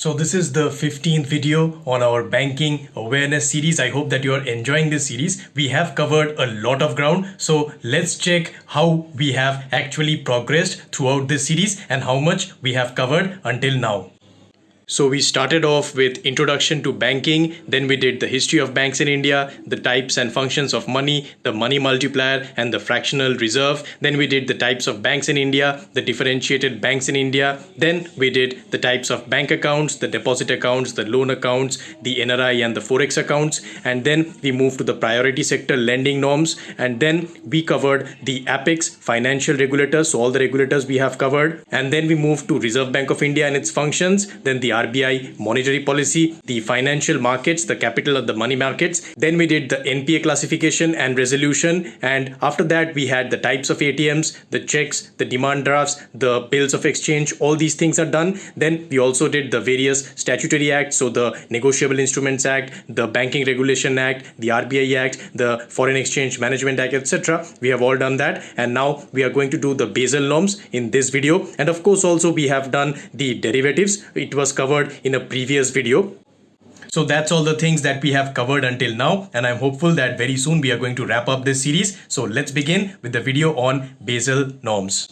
So this is the 15th video on our banking awareness series. I hope that you are enjoying this series. We have covered a lot of ground. So let's check how we have actually progressed throughout this series and how much we have covered until now. So we started off with introduction to banking, then we did the history of banks in India, the types and functions of money, the money multiplier and the fractional reserve. Then we did the types of banks in India, the differentiated banks in India. Then we did the types of bank accounts, the deposit accounts, the loan accounts, the NRI and the Forex accounts. And then we moved to the priority sector lending norms. And then we covered the apex financial regulators. So all the regulators we have covered. And then we moved to Reserve Bank of India and its functions. Then the RBI monetary policy, the financial markets, the capital of the money markets. Then we did the NPA classification and resolution. And after that, we had the types of ATMs, the checks, the demand drafts, the bills of exchange. All these things are done. Then we also did the various statutory acts. So the Negotiable Instruments Act, the Banking Regulation Act, the RBI Act, the Foreign Exchange Management Act, etc. We have all done that. And now we are going to do the Basel norms in this video. And of course, also we have done the derivatives. It was covered in a previous video. So that's all the things that we have covered until now, and I'm hopeful that very soon we are going to wrap up this series. So let's begin with the video on Basel norms.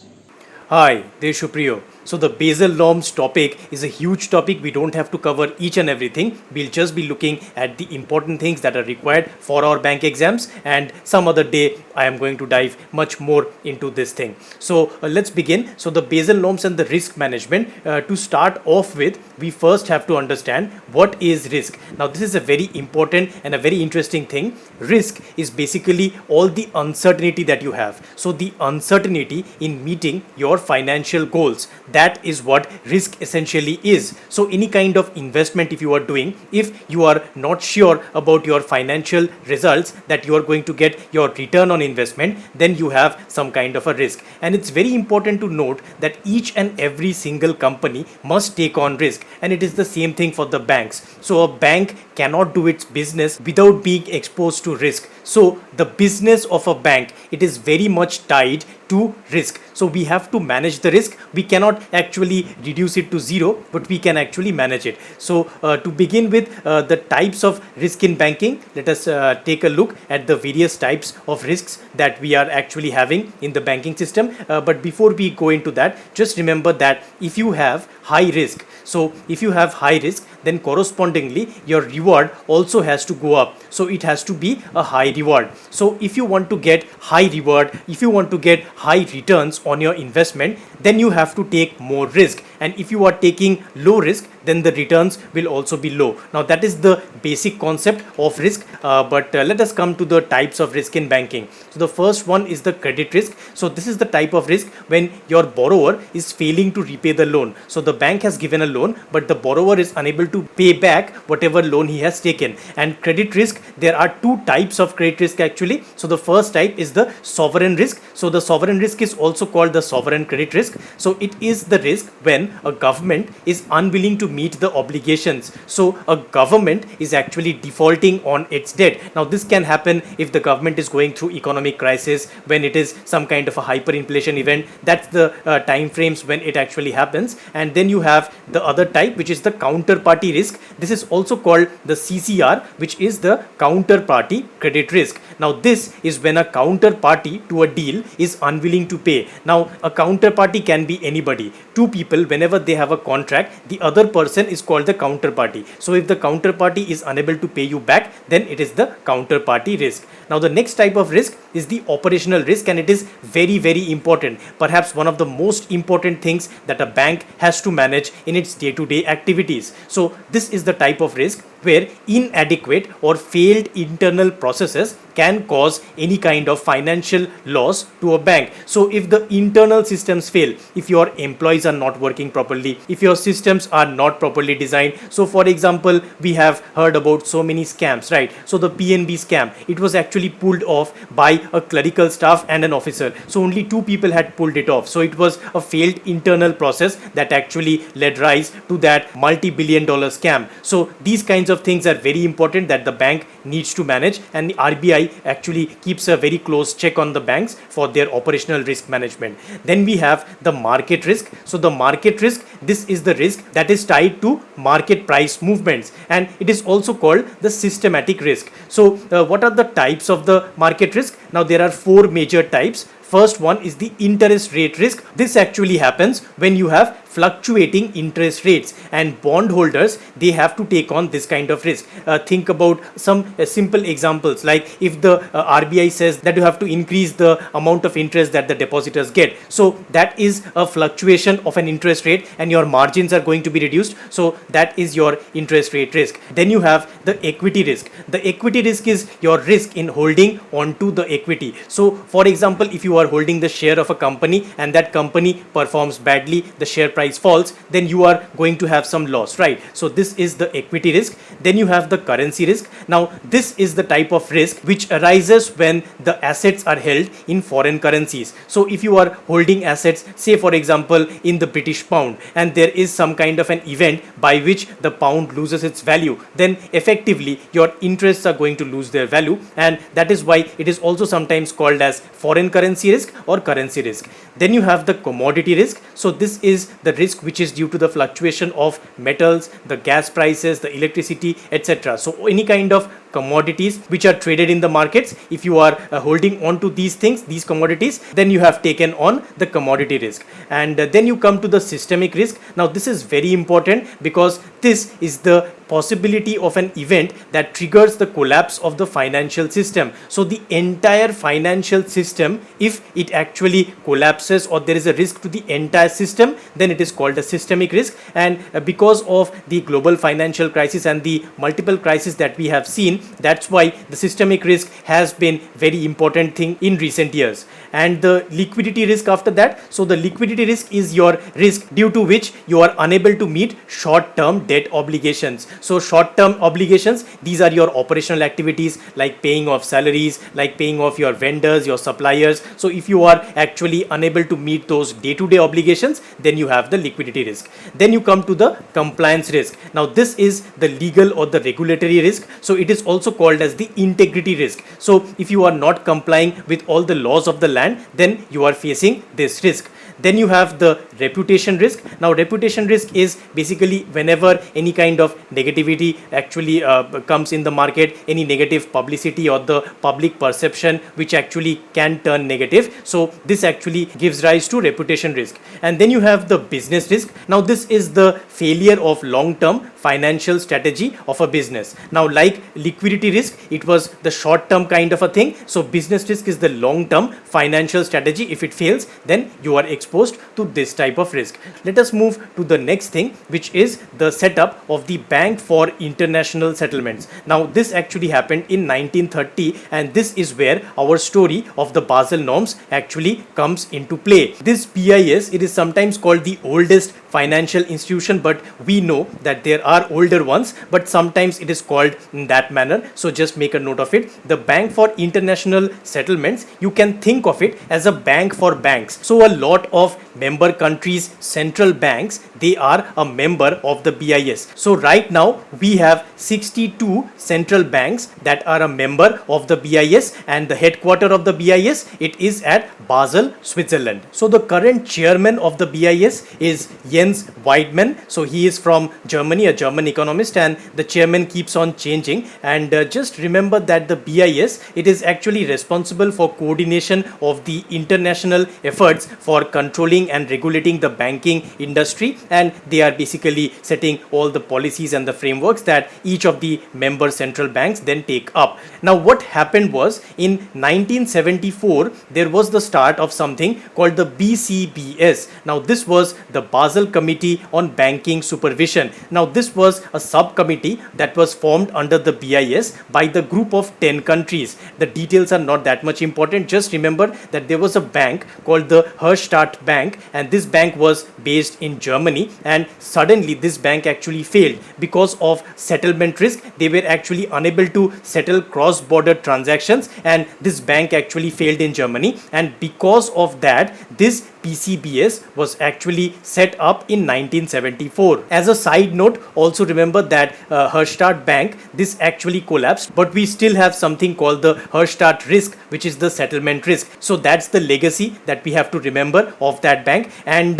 Hi, this is Supriyo. So the Basel norms topic is a huge topic. We don't have to cover each and everything. We'll just be looking at the important things that are required for our bank exams, and some other day I am going to dive much more into this thing. So let's begin. So the Basel norms and the risk management. To start off with, we first have to understand what is risk. Now this is a very important and a very interesting thing. Risk is basically all the uncertainty that you have. So the uncertainty in meeting your financial goals. That is what risk essentially is. So any kind of investment if you are doing, if you are not sure about your financial results, that you are going to get your return on investment, then you have some kind of a risk. And it's very important to note that each and every single company must take on risk, and it is the same thing for the banks. So a bank cannot do its business without being exposed to risk. So the business of a bank, it is very much tied to risk. So we have to manage the risk. We cannot actually reduce it to zero, but we can actually manage it. So to begin with the types of risk in banking, let us take a look at the various types of risks that we are actually having in the banking system. But before we go into that, just remember that if you have high risk, so if you have high risk, then correspondingly your reward also has to go up. So it has to be a high reward. So if you want to get high reward, if you want to get high returns on your investment, then you have to take more risk. And if you are taking low risk, then the returns will also be low. Now that is the basic concept of risk. But let us come to the types of risk in banking. So the first one is the credit risk. So this is the type of risk when your borrower is failing to repay the loan. So the bank has given a loan, but the borrower is unable to pay back whatever loan he has taken. And credit risk, there are two types of credit risk actually. So the first type is the sovereign risk. So the sovereign risk is also called the sovereign credit risk. So it is the risk when a government is unwilling to meet the obligations. So a government is actually defaulting on its debt. Now this can happen if the government is going through economic crisis, when it is some kind of a hyperinflation event. That's the time frames when it actually happens. And then you have the other type, which is the counterparty risk. This is also called the CCR, which is the counterparty credit risk. Now this is when a counterparty to a deal is unwilling to pay. Now a counterparty can be anybody. Two people, whenever they have a contract, the other person is called the counterparty. So if the counterparty is unable to pay you back, then it is the counterparty risk. Now the next type of risk is the operational risk, and it is very, very important. Perhaps one of the most important things that a bank has to manage in its day-to-day activities. So this is the type of risk where inadequate or failed internal processes can cause any kind of financial loss to a bank. So if the internal systems fail, if your employees are not working properly, if your systems are not properly designed. So for example, we have heard about so many scams, right? So the PNB scam, it was actually pulled off by a clerical staff and an officer. So only two people had pulled it off. So it was a failed internal process that actually led rise to that multi-billion-dollar scam. So these kinds of of things are very important that the bank needs to manage, and the RBI actually keeps a very close check on the banks for their operational risk management. Then we have the market risk. So the market risk, this is the risk that is tied to market price movements, and it is also called the systematic risk. So what are the types of the market risk? Now there are four major types. First one is the interest rate risk. This actually happens when you have fluctuating interest rates, and bondholders, they have to take on this kind of risk. Think about some simple examples, like if the RBI says that you have to increase the amount of interest that the depositors get, so that is a fluctuation of an interest rate and your margins are going to be reduced, so that is your interest rate risk. Then you have the equity risk. The equity risk is your risk in holding onto the equity. So for example, if you are holding the share of a company and that company performs badly, the share price falls, then you are going to have some loss, right? So this is the equity risk. Then you have the currency risk. Now this is the type of risk which arises when the assets are held in foreign currencies. So if you are holding assets, say for example in the British pound, and there is some kind of an event by which the pound loses its value, then effectively your interests are going to lose their value, and that is why it is also sometimes called as foreign currency risk or currency risk. Then you have the commodity risk. So this is the risk which is due to the fluctuation of metals, the gas prices, the electricity, etc. So any kind of commodities which are traded in the markets, if you are holding on to these things, these commodities, then you have taken on the commodity risk. And then you come to the systemic risk. Now this is very important because this is the possibility of an event that triggers the collapse of the financial system. So the entire financial system, if it actually collapses or there is a risk to the entire system, then it is called a systemic risk. And because of the global financial crisis and the multiple crises that we have seen, that's why the systemic risk has been very important thing in recent years. And the liquidity risk after that. So the liquidity risk is your risk due to which you are unable to meet short-term debt obligations. So short-term obligations, these are your operational activities like paying off salaries, like paying off your vendors, your suppliers. So if you are actually unable to meet those day-to-day obligations, then you have the liquidity risk. Then you come to the compliance risk. Now this is the legal or the regulatory risk. So it is also called as the integrity risk. So if you are not complying with all the laws of the land, then you are facing this risk. Then you have the reputation risk. Now reputation risk is basically whenever any kind of negativity actually comes in the market, any negative publicity or the public perception which actually can turn negative. So this actually gives rise to reputation risk. And then you have the business risk. Now this is the failure of long-term financial strategy of a business. Now like liquidity risk, it was the short-term kind of a thing. So business risk is the long-term financial strategy. If it fails, then you are exposed to this type of risk. Let us move to the next thing, which is the setup of the Bank for International Settlements. Now this actually happened in 1930, and this is where our story of the Basel norms actually comes into play. This BIS, it is sometimes called the oldest financial institution, but we know that there are older ones, but sometimes it is called in that manner. So just make a note of it. The Bank for International Settlements, you can think of it as a bank for banks. So a lot of member countries' central banks, they are a member of the BIS. So right now we have 62 central banks that are a member of the BIS, and the headquarter of the BIS, it is at Basel, Switzerland. So the current chairman of the BIS is Jens Weidmann. So he is from Germany, a German economist, and the chairman keeps on changing. And just remember that the BIS, it is actually responsible for coordination of the international efforts for controlling and regulating the banking industry, and they are basically setting all the policies and the frameworks that each of the member central banks then take up. Now what happened was in 1974 there was the start of something called the BCBS. Now this was the Basel Committee on Banking Supervision. Now this was a subcommittee that was formed under the BIS by the group of 10 countries. The details are not that much important. Just remember that there was a bank called the Herstatt Bank, and this bank was based in Germany, and suddenly this bank actually failed because of settlement risk. They were actually unable to settle cross-border transactions, and this bank actually failed in Germany, and because of that this BCBS was actually set up in 1974. As a side note, also remember that Herstatt Bank, this actually collapsed, but we still have something called the Herstatt risk, which is the settlement risk. So that's the legacy that we have to remember of that bank. And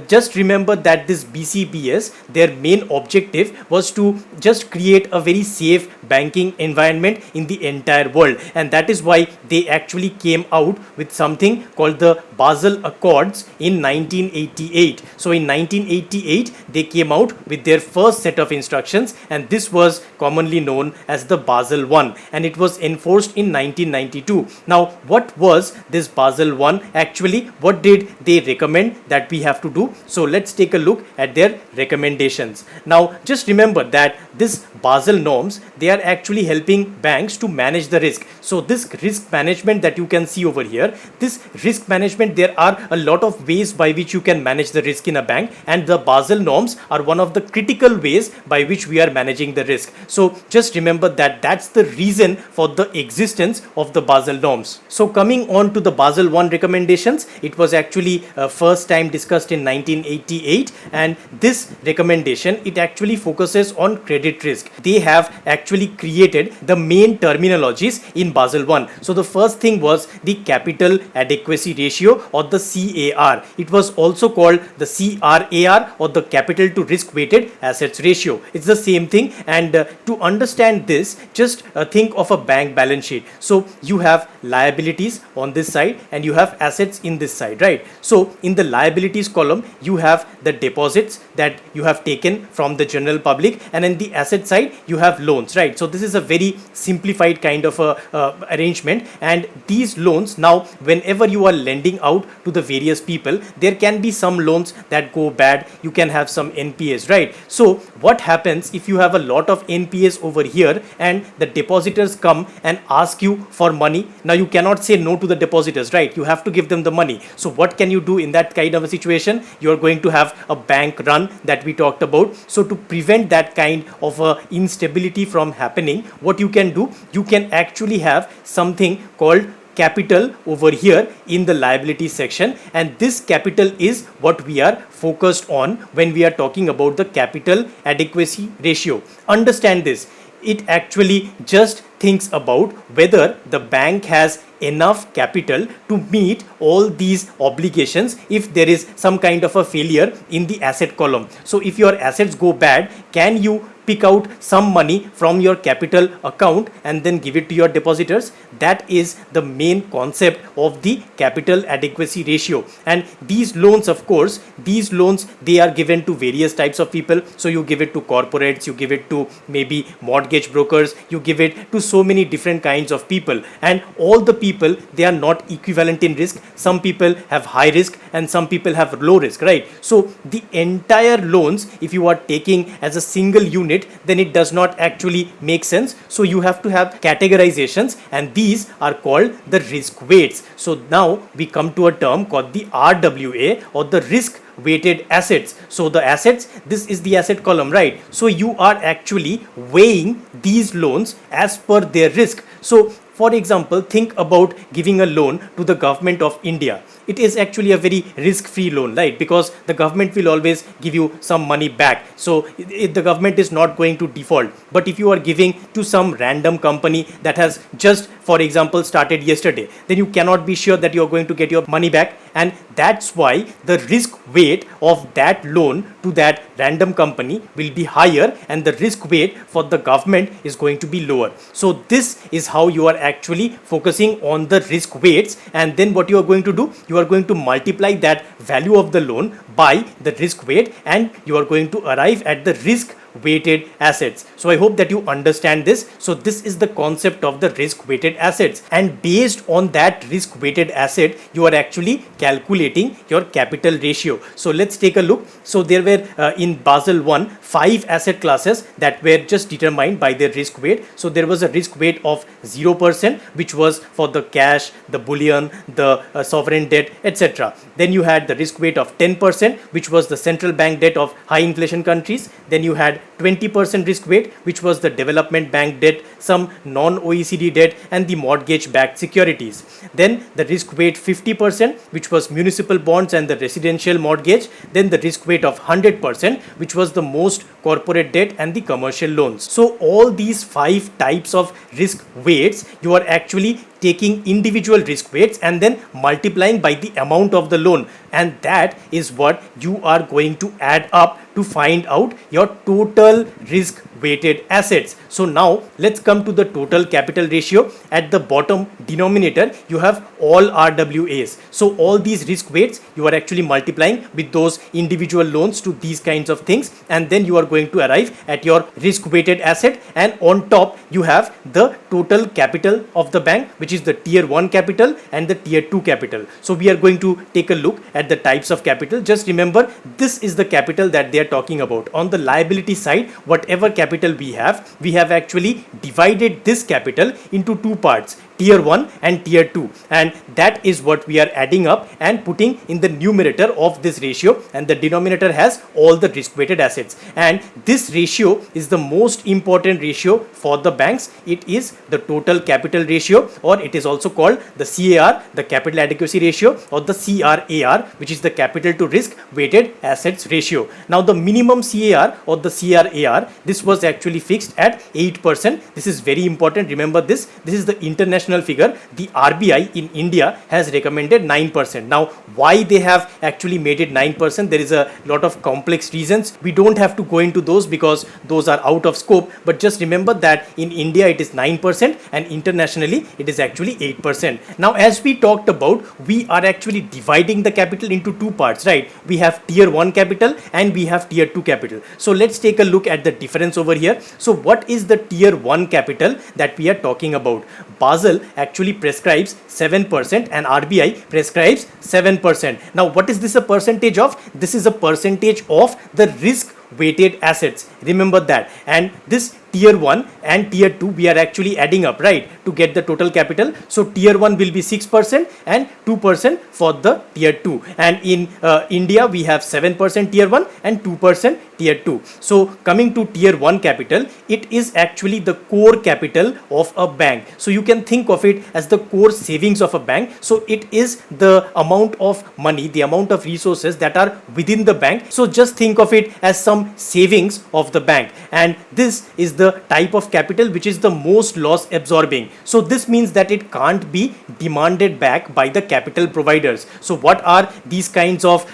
just remember that this BCBS, their main objective was to just create a very safe banking environment in the entire world, and that is why they actually came out with something called the Basel Accords in 1988. So in 1988 they came out with their first set of instructions, and this was commonly known as the Basel I, and it was enforced in 1992. Now what was this Basel I actually? What did they recommend that we have to do? So let's take a look at their recommendations. Now just remember that this Basel norms, they are actually helping banks to manage the risk. So this risk management that you can see over here, this risk management, there are a lot of ways by which you can manage the risk in a bank, and the Basel norms are one of the critical ways by which we are managing the risk. So just remember that that's the reason for the existence of the Basel norms. So coming on to the Basel I recommendations, it was actually first time discussed in 1988, and this recommendation, it actually focuses on credit risk. They have actually created the main terminologies in Basel I. So the first thing was the capital adequacy ratio, or the CAR. It was also called the CRAR, or the capital to risk weighted assets ratio. It's the same thing, and to understand this, just think of a bank balance sheet. So you have liabilities on this side and you have assets in this side, right? So in the liabilities column you have the deposits that you have taken from the general public, and in the asset side you have loans, right? So this is a very simplified kind of a arrangement, and these loans, now whenever you are lending out to the various people, there can be some loans that go bad, you can have some NPAs, right? So what happens if you have a lot of NPAs over here and the depositors come and ask you for money? Now you cannot say no to the depositors, right? You have to give them the money. So what can you do in that kind of a situation? You are going to have a bank run that we talked about. So to prevent that kind of a instability from happening, what you can do, you can actually have something called capital over here in the liability section, and this capital is what we are focused on when we are talking about the capital adequacy ratio. Understand this, it actually just thinks about whether the bank has enough capital to meet all these obligations if there is some kind of a failure in the asset column. So if your assets go bad, can you pick out some money from your capital account and then give it to your depositors? That is the main concept of the capital adequacy ratio. And these loans, of course, these loans, they are given to various types of people. So you give it to corporates, you give it to maybe mortgage brokers, you give it to so many different kinds of people, and all the people, they are not equivalent in risk. Some people have high risk and some people have low risk, right? So the entire loans, if you are taking as a single unit, then it does not actually make sense. So you have to have categorizations, and these are called the risk weights. So now we come to a term called the RWA, or the risk weighted assets. So the assets, this is the asset column, right? So you are actually weighing these loans as per their risk. So for example, think about giving a loan to the government of India. It is actually a very risk-free loan, right? Because the government will always give you some money back. So the government is not going to default. But if you are giving to some random company that has just, for example, started yesterday, then you cannot be sure that you are going to get your money back. And that's why the risk weight of that loan to that random company will be higher, and the risk weight for the government is going to be lower. So this is how you are actually focusing on the risk weights, and then what you are going to do, you are going to multiply that value of the loan by the risk weight, and you are going to arrive at the risk weighted assets. So I hope that you understand this. So this is the concept of the risk weighted assets, and based on that risk weighted asset, you are actually calculating your capital ratio. So let's take a look. So there were in Basel I 5 asset classes that were just determined by their risk weight. So there was a risk weight of 0%, which was for the cash, the bullion, the sovereign debt, etc. Then you had the risk weight of 10%, which was the central bank debt of high inflation countries. Then you had had 20% risk weight, which was the development bank debt, some non-OECD debt, and the mortgage-backed securities. Then the risk weight 50%, which was municipal bonds and the residential mortgage. Then the risk weight of 100%, which was the most corporate debt and the commercial loans. So all these 5 types of risk weights, you are actually taking individual risk weights and then multiplying by the amount of the loan, and that is what you are going to add up to find out your total risk weighted assets. So now let's come to the total capital ratio. At the bottom denominator you have all RWAs, so all these risk weights you are actually multiplying with those individual loans to these kinds of things, and then you are going to arrive at your risk weighted asset, and on top you have the total capital of the bank, which is the tier 1 capital and the tier 2 capital. So we are going to take a look at the types of capital. Just remember, this is the capital that they are talking about. On the liability side, whatever capital we have actually divided this capital into 2 parts, tier 1 and tier 2, and that is what we are adding up and putting in the numerator of this ratio, and the denominator has all the risk weighted assets. And this ratio is the most important ratio for the banks. It is the total capital ratio, or it is also called the CAR, the capital adequacy ratio, or the CRAR, which is the capital to risk weighted assets ratio. Now the minimum CAR or the CRAR, this was actually fixed at 8%. This is very important. Remember this is the international figure. The RBI in India has recommended 9%. Now why they have actually made it 9%, there is a lot of complex reasons. We don't have to go into those because those are out of scope, but just remember that in India it is 9% and internationally it is actually 8%. Now as we talked about, we are actually dividing the capital into 2 parts, right? We have tier 1 capital and we have tier 2 capital. So let's take a look at the difference over here. So what is the tier 1 capital that we are talking about? Basel actually prescribes 7% and RBI prescribes 7%. Now what is this a percentage of? This is a percentage of the risk weighted assets. Remember that. And this tier 1 and tier 2 we are actually adding up, right, to get the total capital. So tier 1 will be 6% and 2% for the tier 2, and in India we have 7% tier 1 and 2% tier 2. So coming to tier 1 capital, it is actually the core capital of a bank. So you can think of it as the core savings of a bank. So it is the amount of money, the amount of resources that are within the bank. So just think of it as some savings of the bank, and this is the type of capital which is the most loss absorbing. So this means that it can't be demanded back by the capital providers. So what are these kinds of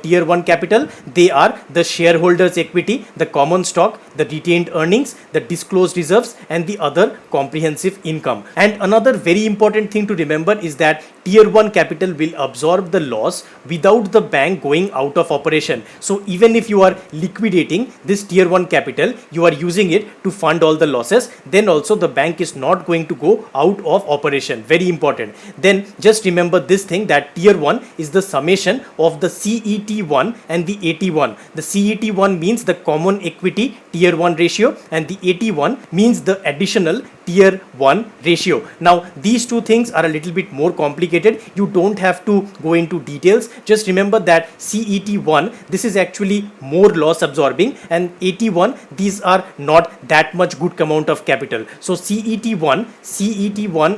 tier 1 capital? They are the shareholders equity, the common stock, the retained earnings, the disclosed reserves, and the other comprehensive income. And another very important thing to remember is that tier 1 capital will absorb the loss without the bank going out of operation. So even if you are liquidating this tier 1 capital, you are using it to fund all the losses, then also the bank is not going to go out of operation. Very important. Then just remember this thing, that tier 1 is the summation of the CET1 and the AT1. The CET1 means the common equity tier 1 ratio, and the AT1 means the additional tier 1 ratio. Now these two things are a little bit more complicated. You don't have to go into details. Just remember that CET1, this is actually more loss absorbing, and AT1, these are not that much good amount of capital. So CET1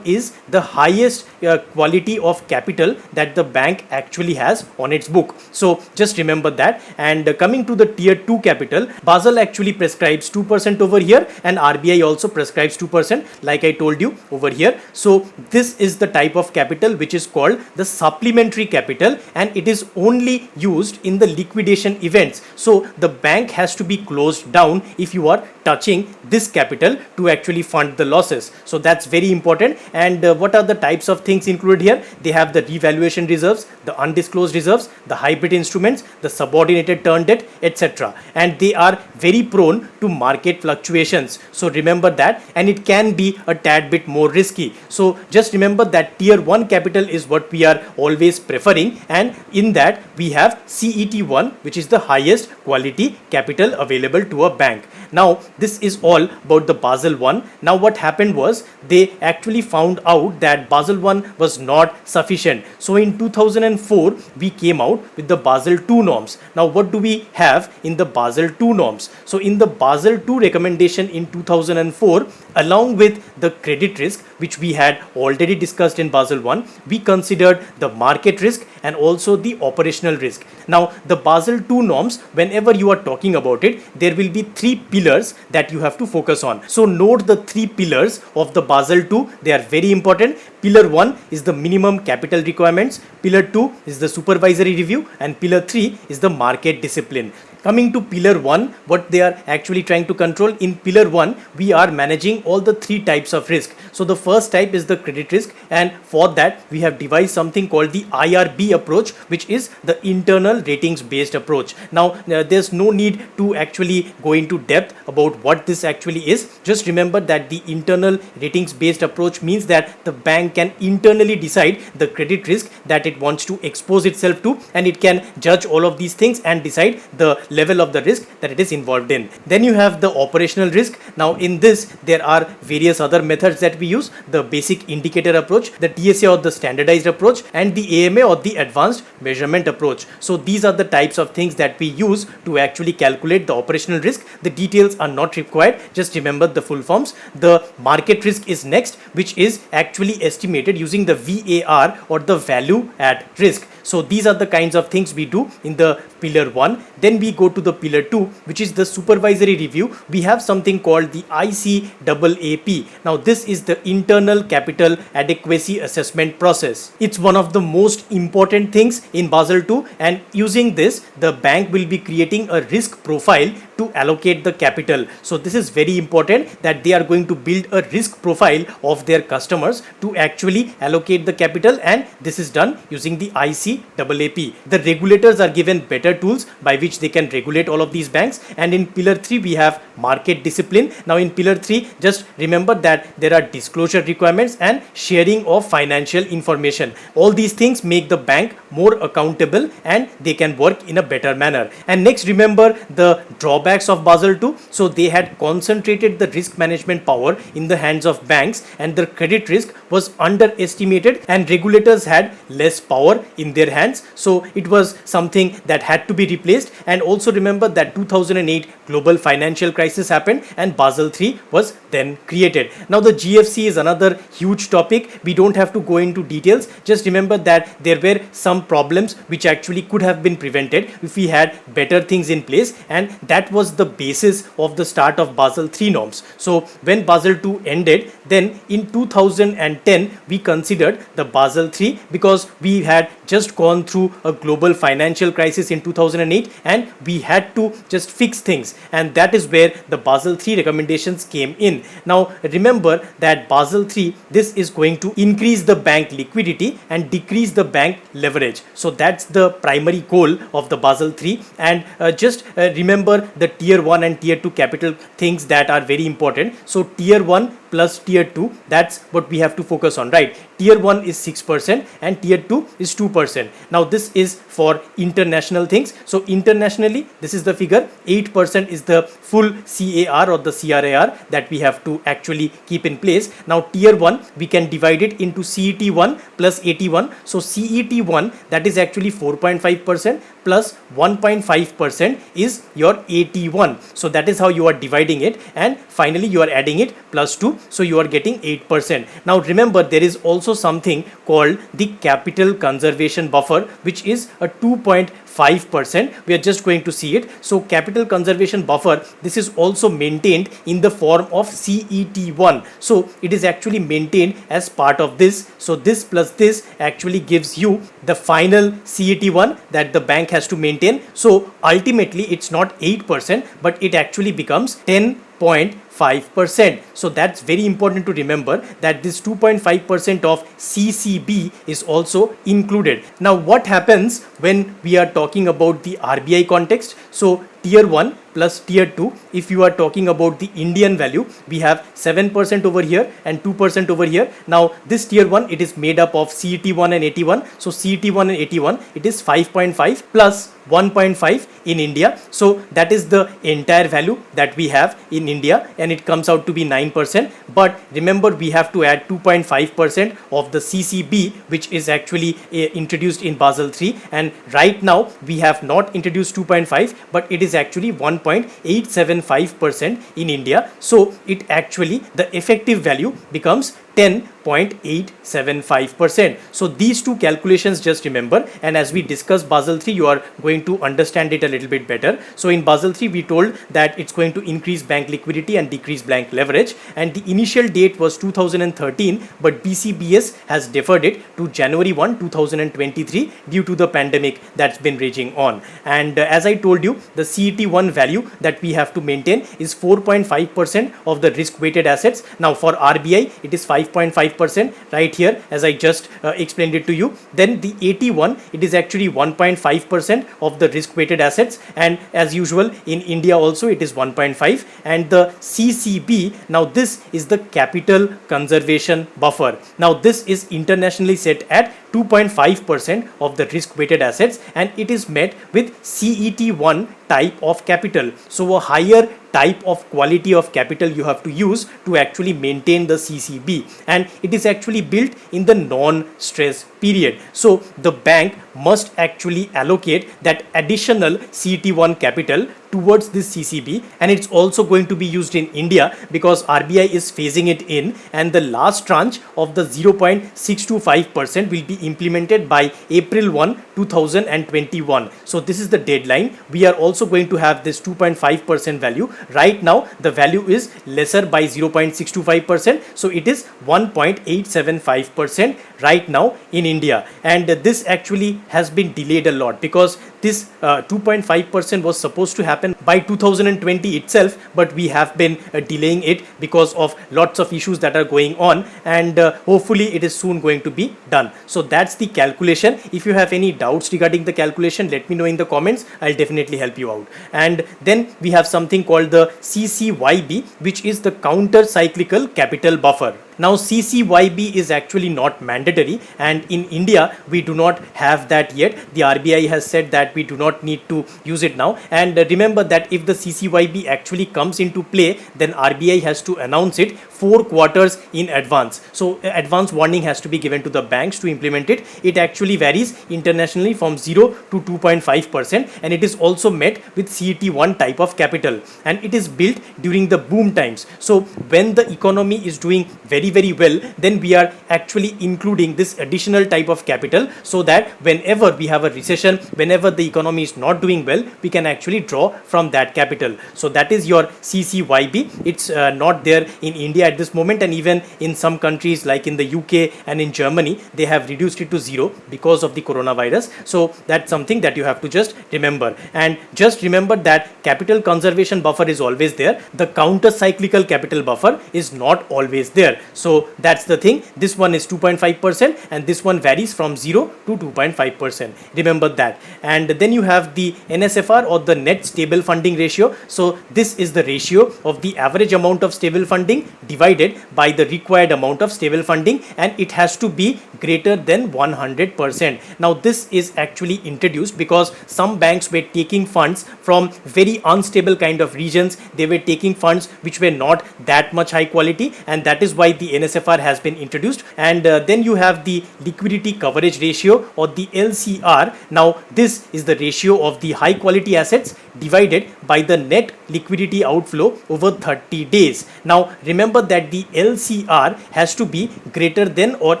is the highest quality of capital that the bank actually has on its book. So just remember that. And coming to the tier 2 capital, Basel actually prescribes 2% over here, and RBI also prescribes 2%, like I told you over here. So this is the type of capital which is called the supplementary capital, and it is only used in the liquidation events. So the bank has to be closed down if you are touching this capital to actually fund the losses. So that's very important. And what are the types of things included here? They have the revaluation reserves, the undisclosed reserves, the hybrid instruments, the subordinated term debt, etc. And they are very prone to market fluctuations. So remember that, and it can be a tad bit more risky. So just remember that tier 1 capital is what we are always preferring, and in that we have CET1, which is the highest quality capital available to a bank. Now this is all about the Basel I. Now what happened was they actually found out that Basel I was not sufficient. So in 2004 we came out with the Basel II norms. Now what do we have in the Basel II norms? So in the Basel II recommendation in 2004, along with the credit risk which we had already discussed in Basel I, we considered the market risk and also the operational risk. Now the Basel II norms, whenever you are talking about it, there will be three pillars that you have to focus on. So note the three pillars of the Basel II. They are very important. Pillar 1 is the minimum capital requirements, Pillar 2 is the supervisory review, and Pillar 3 is the market discipline. Coming to Pillar 1, what they are actually trying to control, in Pillar 1 we are managing all the three types of risk. So the first type is the credit risk, and for that we have devised something called the IRB approach, which is the internal ratings based approach. Now there's no need to actually go into depth about what this actually is. Just remember that the internal ratings based approach means that the bank can internally decide the credit risk that it wants to expose itself to, and it can judge all of these things and decide the level of the risk that it is involved in. Then you have the operational risk. Now in this there are various other methods that we use: the basic indicator approach, the TSA or the standardized approach, and the AMA or the advanced measurement approach. So these are the types of things that we use to actually calculate the operational risk. The details are not required, just remember the full forms. The market risk is next, which is actually estimated using the VAR or the value at risk. So these are the kinds of things we do in the Pillar 1. Then we go to the Pillar 2, which is the supervisory review. We have something called the ICAAP. Now this is the internal capital adequacy assessment process. It's one of the most important things in Basel II, and using this the bank will be creating a risk profile to allocate the capital. So this is very important, that they are going to build a risk profile of their customers to actually allocate the capital, and this is done using the ICAAP. The regulators are given better tools by which they can regulate all of these banks. And in Pillar 3 we have market discipline. Now in Pillar 3, just remember that there are disclosure requirements and sharing of financial information. All these things make the bank more accountable and they can work in a better manner. And next, remember the drawbacks of Basel II. So they had concentrated the risk management power in the hands of banks, and the credit risk was underestimated, and regulators had less power in their hands. So it was something that had to be replaced. And also remember that 2008 global financial crisis happened and Basel III was then created. Now the GFC is another huge topic. We don't have to go into details. Just remember that there were some problems which actually could have been prevented if we had better things in place, and that was the basis of the start of Basel III norms. So when Basel II ended, then in 2010 we considered the Basel III, because we had just gone through a global financial crisis in 2008 and we had to just fix things, and that is where the Basel III recommendations came in. Now remember that Basel III, this is going to increase the bank liquidity and decrease the bank leverage. So that's the primary goal of the Basel III. And just remember the tier 1 and tier 2 capital things that are very important. So tier 1 plus tier 2, that's what we have to focus on, right? Tier 1 is 6% and tier 2 is 2%. Now this is for international things. So internationally, this is the figure. 8% is the full CAR or the CRAR that we have to actually keep in place. Now tier 1, we can divide it into CET1 plus 81. So CET1, that is actually 4.5% plus 1.5% is your AT1. So that is how you are dividing it, and finally you are adding it plus 2, so you are getting 8%. Now remember, there is also something called the capital conservation buffer, which is a 2.5%. We are just going to see it. So capital conservation buffer, this is also maintained in the form of CET1. So it is actually maintained as part of this. So this plus this actually gives you the final CET1 that the bank has to maintain. So ultimately it's not 8%, but it actually becomes 10.5%. 2.5%. So that's very important to remember that this 2.5% of CCB is also included. Now what happens when we are talking about the RBI context? So tier 1 plus tier 2, if you are talking about the Indian value, we have 7% over here and 2% over here. Now this tier 1, it is made up of CET1 and 81. So CET1 and 81, it is 5.5 plus 1.5 in India. So that is the entire value that we have in India, and it comes out to be 9%. But remember, we have to add 2.5% of the CCB, which is actually introduced in Basel III. And right now we have not introduced 2.5, but it is actually 1.875% in India. So it actually, the effective value becomes 10.875%. So these two calculations just remember, and as we discuss Basel III, you are going to understand it a little bit better. So in Basel III, we told that it's going to increase bank liquidity and decrease bank leverage, and the initial date was 2013, but BCBS has deferred it to January 1, 2023 due to the pandemic that's been raging on. And as I told you, the CET1 value that we have to maintain is 4.5% of the risk-weighted assets. Now for RBI, it is 5.5% right here, as I just explained it to you. Then the 81, it is actually 1.5% of the risk-weighted assets, and as usual in India also it is 1.5. And the CCB, now this is the capital conservation buffer. Now this is internationally set at 2.5% of the risk-weighted assets, and it is met with CET1 type of capital. So a higher type of quality of capital you have to use to actually maintain the CCB, and it is actually built in the non-stress period. So the bank must actually allocate that additional CET1 capital towards this CCB, and it's also going to be used in India because RBI is phasing it in, and the last tranche of the 0.625% will be implemented by April 1, 2021. So this is the deadline. We are also going to have this 2.5% value. Right now the value is lesser by 0.625%, so it is 1.875% right now in India, and this actually has been delayed a lot because this 2.5% was supposed to happen by 2020 itself, but we have been delaying it because of lots of issues that are going on, and hopefully it is soon going to be done. So that's the calculation. If you have any doubts regarding the calculation, let me know in the comments. I'll definitely help you out. And then we have something called the CCYB, which is the counter cyclical capital buffer. Now CCYB is actually not mandatory, and in India we do not have that yet. The RBI has said that we do not need to use it now, and remember that if the CCYB actually comes into play, then RBI has to announce it 4 quarters in advance. So advance warning has to be given to the banks to implement it. It actually varies internationally from 0 to 2.5%, and it is also met with CET1 type of capital, and it is built during the boom times. So when the economy is doing very well, then we are actually including this additional type of capital, so that whenever we have a recession, whenever the economy is not doing well, we can actually draw from that capital. So that is your CCYB. It's not there in India at this moment, and even in some countries like in the UK and in Germany, they have reduced it to 0 because of the coronavirus. So that's something that you have to just remember, and just remember that capital conservation buffer is always there. The counter cyclical capital buffer is not always there. So that's the thing. This one is 2.5%, and this one varies from 0 to 2.5%. Remember that. And then you have the NSFR, or the net stable funding ratio. So this is the ratio of the average amount of stable funding divided by the required amount of stable funding, and it has to be greater than 100%. Now this is actually introduced because some banks were taking funds from very unstable kind of regions. They were taking funds which were not that much high quality, and that is why the NSFR has been introduced. And then you have the liquidity coverage ratio, or the LCR. Now this is the ratio of the high quality assets divided by the net liquidity outflow over 30 days. Now remember that the LCR has to be greater than or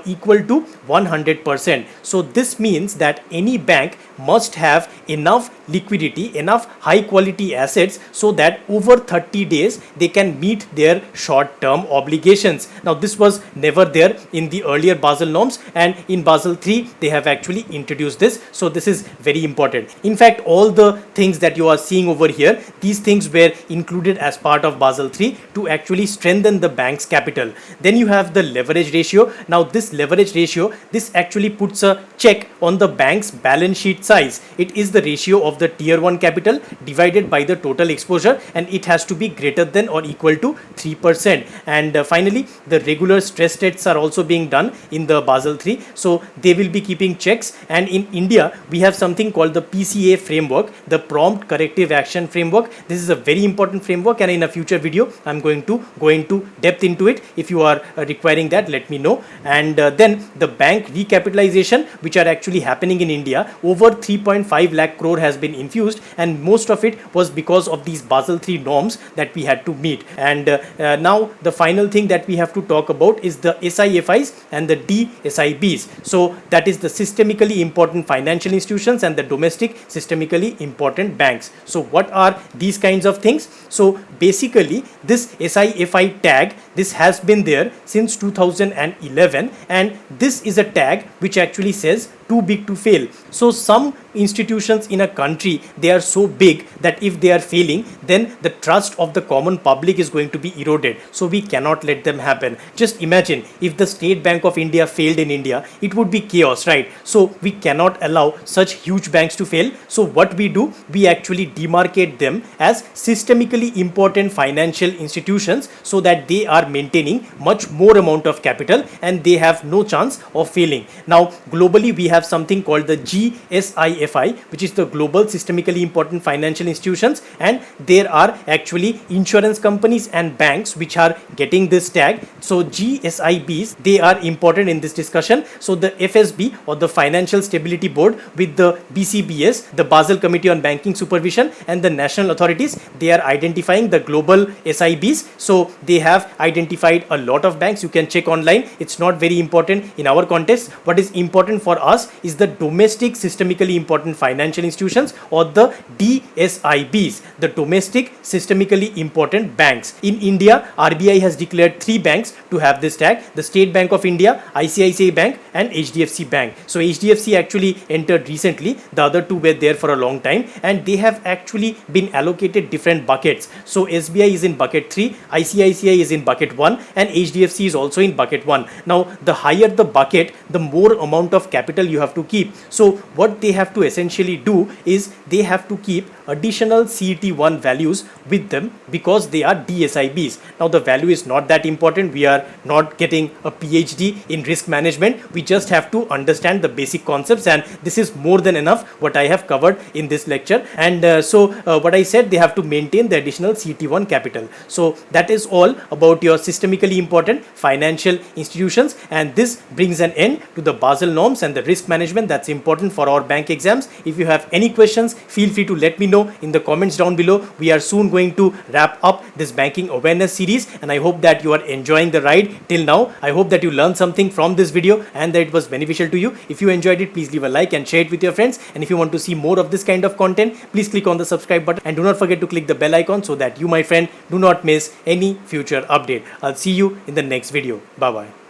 equal to 100%. So this means that any bank must have enough liquidity, enough high quality assets so that over 30 days they can meet their short term obligations. Now this was never there in the earlier Basel norms, and in Basel III they have actually introduced this. So this is very important. In fact, all the things that you are seeing over here, these things were included as part of Basel III to actually strengthen the bank's capital. Then you have the leverage ratio. Now this leverage ratio, this actually puts a check on the bank's balance sheet size. It is the ratio of the tier 1 capital divided by the total exposure, and it has to be greater than or equal to 3%. And finally, the regular stress tests are also being done in the Basel III, so they will be keeping checks. And in India we have something called the PCA framework, the prompt corrective action framework. This is a very important framework, and in a future video I'm going to go into depth into it. If you are requiring that, let me know. And then the bank recapitalization, which are actually happening in India, over 3.5 lakh crore has been infused, and most of it was because of these Basel III norms that we had to meet. And now the final thing that we have to talk about is the SIFIs and the DSIBs. So that is the systemically important financial institutions and the domestic systemically important banks. So what are these kinds of things? So basically this SIFI tag, this has been there since 2011, and this is a tag which actually says too big to fail. So some institutions in a country, they are so big that if they are failing, then the trust of the common public is going to be eroded. So we cannot let them happen. Just imagine if the State Bank of India failed in India, it would be chaos, right? So we cannot allow such huge banks to fail. So what we do, we actually demarcate them as systemically important financial institutions so that they are maintaining much more amount of capital and they have no chance of failing. Now globally we have something called the GSIFI, which is the global systemically important financial institutions, and there are actually insurance companies and banks which are getting this tag. So GSIBs, they are important in this discussion. So the FSB, or the Financial Stability Board, with the BCBS, the Basel Committee on Banking Supervision, and the national authorities, they are identifying the global SIBs. So they have identified a lot of banks. You can check online. It's not very important in our context. What is important for us is the domestic systemically important financial institutions, or the DSIBs, the domestic systemically important banks. In India, RBI has declared 3 banks to have this tag: the State Bank of India, ICICI Bank, and HDFC Bank. So HDFC actually entered recently. The other 2 were there for a long time, and they have actually been allocated different buckets. So SBI is in bucket 3, ICICI is in bucket 1, and HDFC is also in bucket 1. Now the higher the bucket, the more amount of capital you have to keep. So what they have to essentially do is they have to keep additional CET1 values with them because they are DSIBs. Now the value is not that important. We are not getting a PhD in risk management. We just have to understand the basic concepts, and this is more than enough what I have covered in this lecture. And what I said, they have to maintain the additional CET1 capital. So that is all about your systemically important financial institutions, and this brings an end to the Basel norms and the risk management that's important for our bank exams. If you have any questions, feel free to let me know in the comments down below. We are soon going to wrap up this banking awareness series, and I hope that you are enjoying the ride till now. I hope that you learned something from this video and that it was beneficial to you. If you enjoyed it, please leave a like and share it with your friends. And if you want to see more of this kind of content, please click on the subscribe button, and do not forget to click the bell icon so that you, my friend, do not miss any future update. I'll see you in the next video. Bye bye.